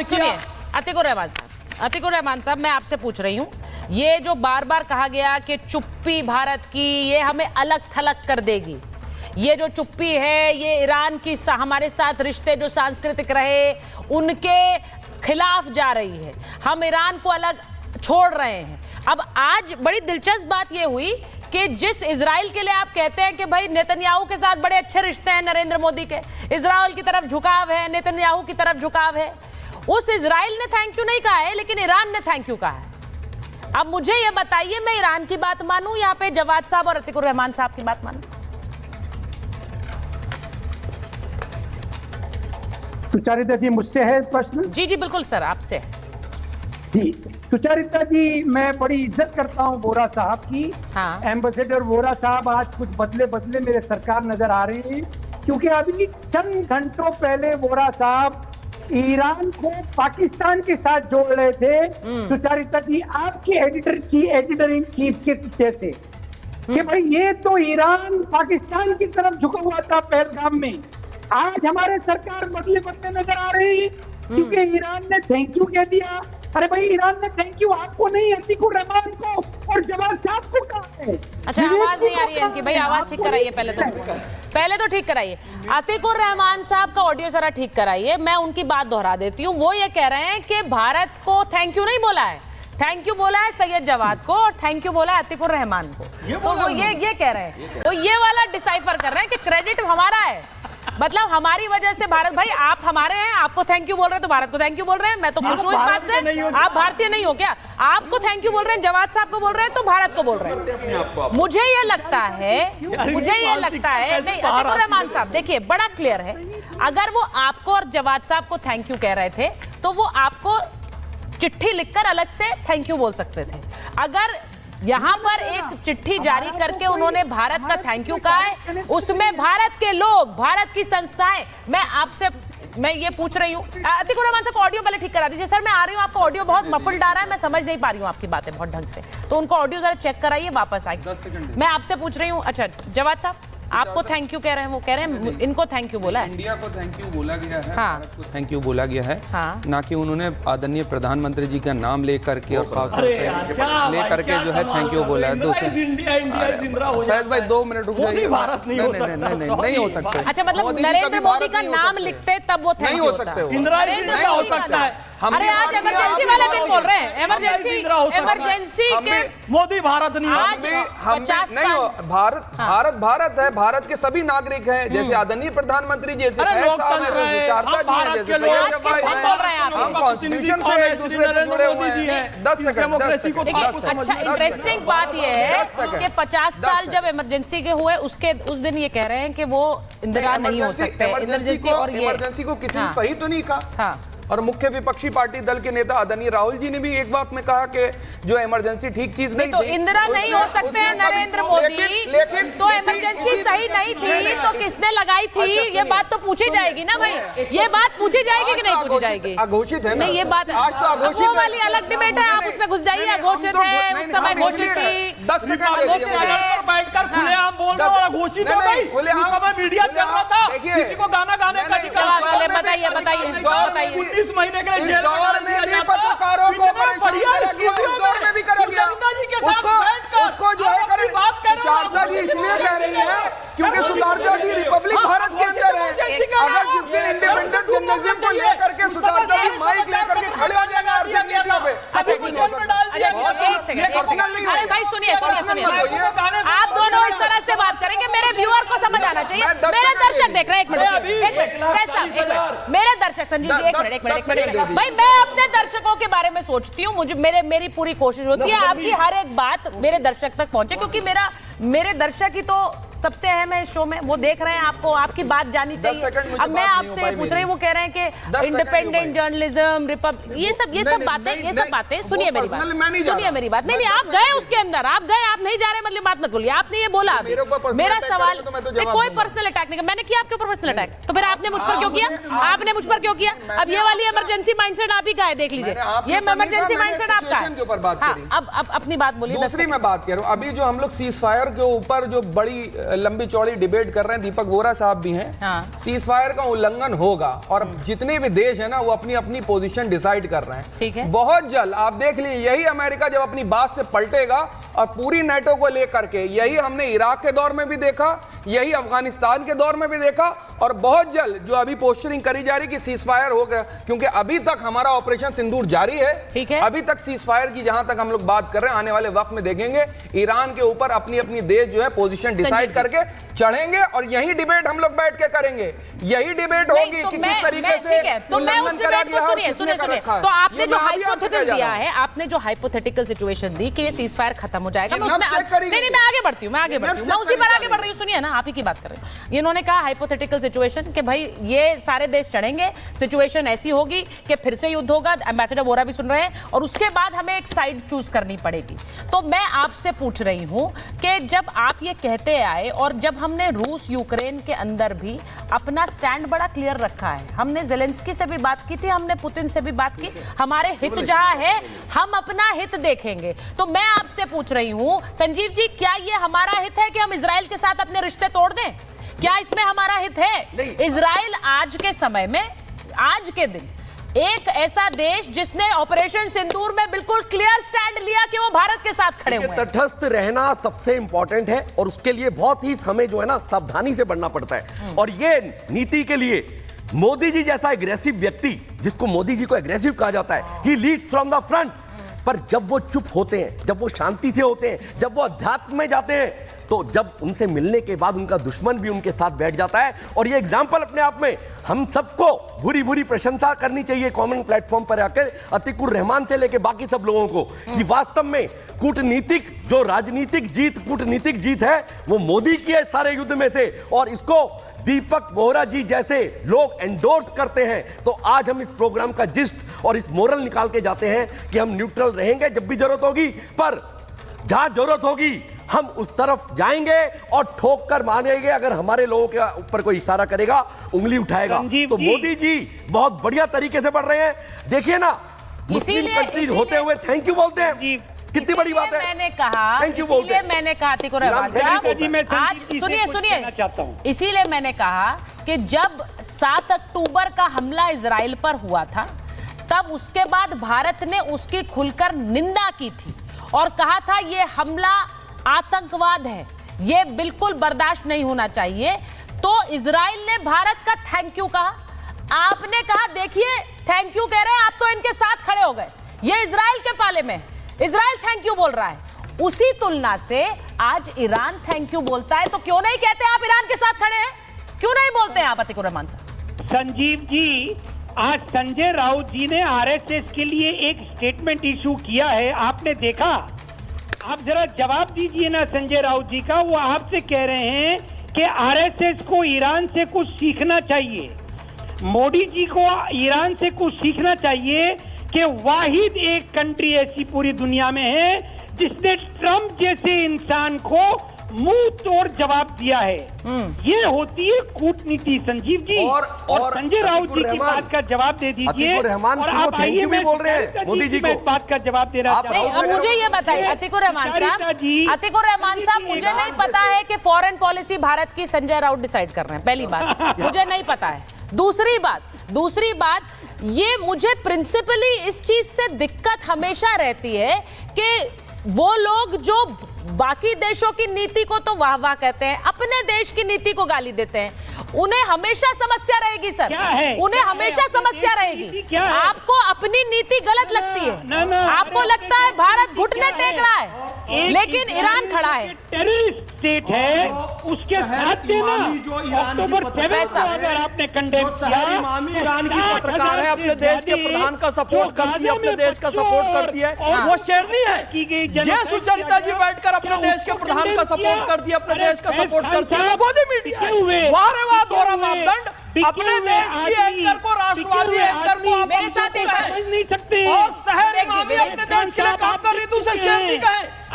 से किया। अतीकुर रहमान साहब, मैं आपसे पूछ रही हूँ, ये जो बार बार कहा गया कि चुप्पी भारत की ये हमें अलग थलग कर देगी, ये जो चुप्पी है ये ईरान की हमारे साथ रिश्ते जो सांस्कृतिक रहे उनके खिलाफ जा रही है, हम ईरान को अलग छोड़ रहे हैं। अब आज बड़ी दिलचस्प बात ये हुई कि जिस इजराइल के लिए आप कहते हैं कि भाई नेतन्याहू के साथ बड़े अच्छे रिश्ते हैं नरेंद्र मोदी के, इजराइल की तरफ झुकाव है, नेतन्याहू की तरफ झुकाव है, उस इजराइल ने थैंक यू नहीं कहा है लेकिन ईरान ने थैंक यू कहा है। अब मुझे ये बताइए, मैं ईरान की बात मानूं यहाँ पे जवाद साहब और अतीकुर रहमान साहब की बात मानूं? सुचारिता जी, मुझसे है प्रश्न? जी जी बिल्कुल सर, आपसे। जी सुचारिता जी, मैं बड़ी इज्जत करता हूँ वोरा साहब की। हाँ। एम्बेसडर वोरा साहब आज कुछ बदले बदले मेरे सरकार नजर आ रहे हैं, क्योंकि अभी चंद घंटों पहले वोरा साहब ईरान को पाकिस्तान के साथ जोड़ रहे थे। सुचारिता जी, आपके एडिटर इन चीफ के जैसे कि भाई ये तो ईरान पाकिस्तान की तरफ झुका हुआ था पहलगाम में, आज हमारे सरकार बदले बदले नजर आ रही है क्योंकि ईरान ने थैंक यू कह दिया। अरे भाई, ईरान ने थैंक यू आपको नहीं, अतीकुर रहमान को और जवाद साहब को कहा है। अच्छा, आवाज नहीं आ रही है इनकी, भाई आवाज ठीक कराइए पहले तो ठीक कराइए। अतीकुर रहमान साहब का ऑडियो जरा ठीक कराइए, मैं उनकी बात दोहरा देती हूँ। वो ये कह रहे हैं कि भारत को थैंक यू नहीं बोला है, थैंक यू बोला है सैयद जवाद को और थैंक यू बोला है अतीकुर रहमान को। तो वो ये कह रहे हैं, तो ये वाला डिसाइफर कर रहे हैं कि क्रेडिट हमारा है, मतलब हमारी वजह से भारत, भाई आप हमारे हैं, आपको थैंक यू बोल रहे हैं तो भारत को थैंक यू बोल रहे हैं। मैं तो खुश हूँ इस बात से। आप भारतीय नहीं हो क्या? आपको थैंक यू बोल रहे हैं, जवाद साहब को बोल रहे हैं तो भारत को बोल रहे हैं। मुझे ये लगता है नहीं, अतीकुर रहमान साहब देखिए बड़ा क्लियर है, अगर वो आपको और जवाद साहब को थैंक यू कह रहे थे तो वो आपको चिट्ठी लिखकर अलग से थैंक यू बोल सकते थे। अगर यहाँ पर एक चिट्ठी जारी करके उन्होंने भारत का थैंक यू कहा है, उसमें भारत के लोग, भारत की संस्थाएं, मैं ये पूछ रही हूँ। अतीकुर रहमान साहब को ऑडियो पहले ठीक करा दीजिए। सर मैं आ रही हूँ, आपका ऑडियो बहुत मफल्ड आ रहा है, मैं समझ नहीं पा रही हूँ आपकी बातें बहुत ढंग से, तो उनको ऑडियो जरा चेक कराइए, वापस आइए। मैं आपसे पूछ रही हूँ। अच्छा जवाद साहब, आपको थैंक यू कह रहे हैं, वो कह रहे हैं इनको थैंक यू बोला है, इंडिया को थैंक यू बोला गया है, हाँ। भारत को थैंक यू बोला गया है, हाँ। ना कि उन्होंने आदरणीय प्रधानमंत्री जी का नाम लेकर के और खास लेकर के जो है थैंक यू बोला है। फैज भाई 2 मिनट रुक जाइए। नहीं हो सकता। अच्छा, मतलब नरेंद्र मोदी का नाम लिखते तब वो थैंक यू हो सकते हो। नरेंद्र हो सकता है। अरे आज इमरजेंसी वाले दिन बोल रहे हैं, इमरजेंसी के मोदी भारत नहीं, आज 50 साल भारत है, भारत के सभी नागरिक हैं, जैसे आदरणीय प्रधानमंत्री जी थे, हम कॉन्स्टिट्यूशन से एक दूसरे से जुड़े हुए हैं। 10 सेकंड। अच्छा, इंटरेस्टिंग बात यह है कि 50 साल जब इमरजेंसी के हुए उस दिन ये कह रहे हैं कि वो इंदिरा नहीं हो सकते, इमरजेंसी को किसी ने सही तो नहीं कहा। और मुख्य विपक्षी पार्टी दल के नेता आदरणीय राहुल जी ने भी एक बात में कहा कि जो इमरजेंसी ठीक चीज नहीं तो इंदिरा नहीं हो सकते हैं नरेंद्र मोदी, लेकिन तो इमरजेंसी सही नहीं थी तो किसने लगाई थी? ये बात तो पूछी जाएगी ना भाई, ये बात पूछी जाएगी कि नहीं पूछी जाएगी? अघोषित है नहीं, ये बात आज तो अघोषित वाली अलग डिबेट है, आप उसमें घुस जाइए। अघोषित है, उस समय घोषित थी, 10 सेकंड बैठकर खुलेआम बोल रहे हो, घोषित हो गई। उस समय मीडिया चल रहा था, किसी को गाना गाने का अधिकार। बताइए 19 महीने के लिए जेल में दौर में भी पत्रकारों को परेशान करेगा, इस दौर में भी करेगा। उसको जो है करे। सुचारिता जी इसलिए कह रही है क्योंकि सुचारिता जी रिपब्लिक भारत के अंदर है। अगर जिस दिन इंडिपेंडेंट जर्नलिज्म को लेकर के सुचारिता जी माइक लेकर के खड़े हो जाएंगे अर्जेंटीना पे, भाई सुनिए, आप दोनों इस तरह से बात करेंगे, मेरे व्यूअर को समझ आना चाहिए। मेरे दर्शक देख रहे हैं, एक मिनट, मेरे दर्शक संजीव जी एक मिनट भाई, मैं अपने दर्शकों के बारे में सोचती हूँ, मुझे मेरी पूरी कोशिश होती है आपकी हर एक बात मेरे दर्शक तक पहुंचे, क्योंकि मेरे दर्शक ही तो सबसे अहम है इस शो में, वो देख रहे हैं आपको, आपकी बात जानी चाहिए। अब मैं आपसे पूछ रही हूँ, वो कह रहे हैं कि इंडिपेंडेंट जर्नलिज्म, ये सब बातें सुनिए मेरी बात। नहीं, आप गए उसके अंदर, आप गए, आप नहीं जा रहे मतलब बात मत बोलिए। आपने ये बोला, मेरा सवाल, कोई कोई पर्सनल अटैक नहीं, मैंने किया आपके ऊपर पर्सनल अटैक, तो फिर आपने मुझ पर क्यों किया? आपने मुझ पर क्यों किया? अब ये वाली इमरजेंसी माइंडसेट आप ही का है, देख लीजिए, ये इमरजेंसी माइंडसेट आपका है। के ऊपर बात करी। अब अपनी बात बोलिए। दूसरी मैं बात कर रहा हूं, अभी जो हम लोग सीज फायर के ऊपर जो बड़ी लंबी चौड़ी डिबेट कर रहे हैं, दीपक वोरा साहब भी हैं, सीज फायर का उल्लंघन होगा और जितने भी देश है ना वो अपनी अपनी पोजीशन डिसाइड कर रहे हैं। ठीक है, बहुत जल्द आप देख लीजिए, यही अमेरिका जब अपनी बात से पलटेगा और पूरी नेटो को लेकर के, यही हमने इराक के दौर में भी देखा, यही अफगानिस्तान के दौर में भी देखा, और बहुत जल्द जो अभी पोस्टरिंग करी जा रही कि सीज फायर हो गया, क्योंकि अभी तक हमारा ऑपरेशन सिंदूर जारी है। ठीक है, अभी तक सीज फायर की जहां तक हम लोग बात कर रहे हैं, आने वाले वक्त में देखेंगे ईरान के ऊपर अपनी अपनी देश जो है पोजीशन डिसाइड करके चढ़ेंगे और यही डिबेट हम लोग बैठ के करेंगे, यही डिबेट होगी कि किस तरीके से उल्लंघन करा गया है और किसने कर रखा है। तो आपने जो हाइपोथेसिस दिया है, आपने जो हाइपोथेटिकल सिचुएशन दी कि ये सीज फायर खत्म हो जाएगा, मैं आगे बढ़ती हूँ, मैं उसी पर आगे बढ़ रही हूँ। सुनिए ना, आप ही की बात कर रहे हैं। इन्होंने कहा हाइपोथेटिकल सिचुएशन कि भाई ये सारे देश चढ़ेंगे, सिचुएशन ऐसी होगी कि फिर से युद्ध होगा, एम्बेसडर वोरा भी सुन रहे हैं, और उसके बाद हमें एक साइड चूज करनी पड़ेगी। तो मैं आपसे पूछ रही हूं कि जब आप ये कहते आए और जब हमने रूस यूक्रेन के अंदर भी अपना स्टैंड बड़ा क्लियर रखा है, हमने जेलेंस्की से भी बात की थी, हमने पुतिन से भी बात की, हमारे हित जहां है हम अपना हित देखेंगे। तो मैं आपसे पूछ रही हूं संजीव जी, क्या ये हमारा हित है कि हम इजराइल के साथ अपने रिश्ते तोड़ दें? क्या इसमें हमारा हित है? इजराइल आज के समय में, आज के दिन एक ऐसा देश जिसने ऑपरेशन सिंदूर में बिल्कुल क्लियर स्टैंड लिया कि वो भारत के साथ खड़े हुए हैं। तटस्थ रहना सबसे इंपॉर्टेंट है और उसके लिए बहुत ही हमें जो है ना सावधानी से बढ़ना पड़ता है। और ये नीति के लिए मोदी जी जैसा एग्रेसिव व्यक्ति, जिसको मोदी जी को एग्रेसिव कहा जाता है, ही लीड्स फ्रॉम द फ्रंट, पर जब वो चुप होते हैं, जब वो शांति से होते हैं, जब वो अध्यात्म में जाते हैं, तो जब उनसे मिलने के बाद उनका दुश्मन भी उनके साथ बैठ जाता है। और ये एग्जाम्पल अपने आप में हम सबको बुरी बुरी प्रशंसा करनी चाहिए कॉमन प्लेटफॉर्म पर आकर, अतीकुर रहमान से लेकर बाकी सब लोगों को, कि वास्तव में कूटनीतिक जो राजनीतिक जीत, कूटनीतिक जीत है वो मोदी की है सारे युद्ध में से, और इसको दीपक वोरा जी जैसे लोग एंडोर्स करते हैं। तो आज हम इस प्रोग्राम का जिस्ट और इस मोरल निकाल के जाते हैं कि हम न्यूट्रल रहेंगे जब भी जरूरत होगी, पर जहां जरूरत होगी हम उस तरफ जाएंगे और ठोक कर मानेंगे। अगर हमारे लोगों के ऊपर कोई इशारा करेगा, उंगली उठाएगा, तो मोदी जी बहुत बढ़िया तरीके से बढ़ रहे हैं। देखिए ना, मुस्लिम कंट्रीज होते हुए थैंक यू बोलते हैं, कितनी बड़ी बात है। मैंने कहा, थैंक यू बोलते हैं। मैंने कहा अतीकुर रहमान साहब, आज सुनिए, इसीलिए मैंने कहा कि जब 7 अक्टूबर का हमला इजराइल पर हुआ था, तब उसके बाद भारत ने उसकी खुलकर निंदा की थी और कहा था ये हमला आतंकवाद है, ये बिल्कुल बर्दाश्त नहीं होना चाहिए। तो इजराइल ने भारत का थैंक यू कहा, आपने कहा देखिए थैंक यू कह रहे हैं, आप तो इनके साथ खड़े हो गए, ये इजराइल के पाले में, इजराइल थैंक यू बोल रहा है। उसी तुलना से आज ईरान थैंक यू बोलता है, तो क्यों नहीं कहते आप ईरान के साथ खड़े हैं? क्यों नहीं बोलते हैं आप अतीकुर रहमान साहब? संजीव जी, आज संजय राउत जी ने आरएसएस के लिए एक स्टेटमेंट इशू किया है, आपने देखा? आप जरा जवाब दीजिए ना संजय राउत जी का। वो आपसे कह रहे हैं कि आरएसएस को ईरान से कुछ सीखना चाहिए, मोदी जी को ईरान से कुछ सीखना चाहिए कि वाहिद एक कंट्री ऐसी पूरी दुनिया में है जिसने ट्रंप जैसे इंसान को मुंह तोड़ जवाब दिया है। ये होती है कूटनीति संजीव जी। और संजय राउत जी की बात का जवाब दे दीजिए। और आप आइए, मैं बोल रहे हैं मोदी जी को इस बात का जवाब दे रहा हूं। मुझे ये बताइए अतीकुर रहमान साहब, मुझे नहीं पता है कि फॉरेन पॉलिसी भारत की संजय राउत डिसाइड कर रहे हैं, पहली बात मुझे नहीं पता है। दूसरी बात ये मुझे प्रिंसिपली इस चीज से दिक्कत हमेशा रहती है कि वो लोग जो बाकी देशों की नीति को तो वाह वाह कहते हैं, अपने देश की नीति को गाली देते हैं, उन्हें हमेशा समस्या रहेगी सर, उन्हें हमेशा समस्या रहेगी। आपको अपनी नीति गलत लगती है, आपको लगता है भारत घुटने टेक रहा है, लेकिन ईरान खड़ा है। टेररिस्ट स्टेट है, उसके साथ देना अक्टूबर 7 को अगर आपने कंडेम किया, ईरान की पत्रकार है, अपने देश के प्रधान का सपोर्ट करती है, अपने देश का सपोर्ट करती है, वो शेरनी है। ये सुचरिता जी बैठकर अपने देश के प्रधान का सपोर्ट करती है, अपने देश का सपोर्ट करती है, गोदी मीडिया है। वाह दोहरा मापदंड, अपने देश की एंकर को, राष्ट्रवादी एंकर को मेरे साथ नहीं सकते और शहर इमामी अपने देश के लिए काम कर रही, दूसरे शेरनी का है।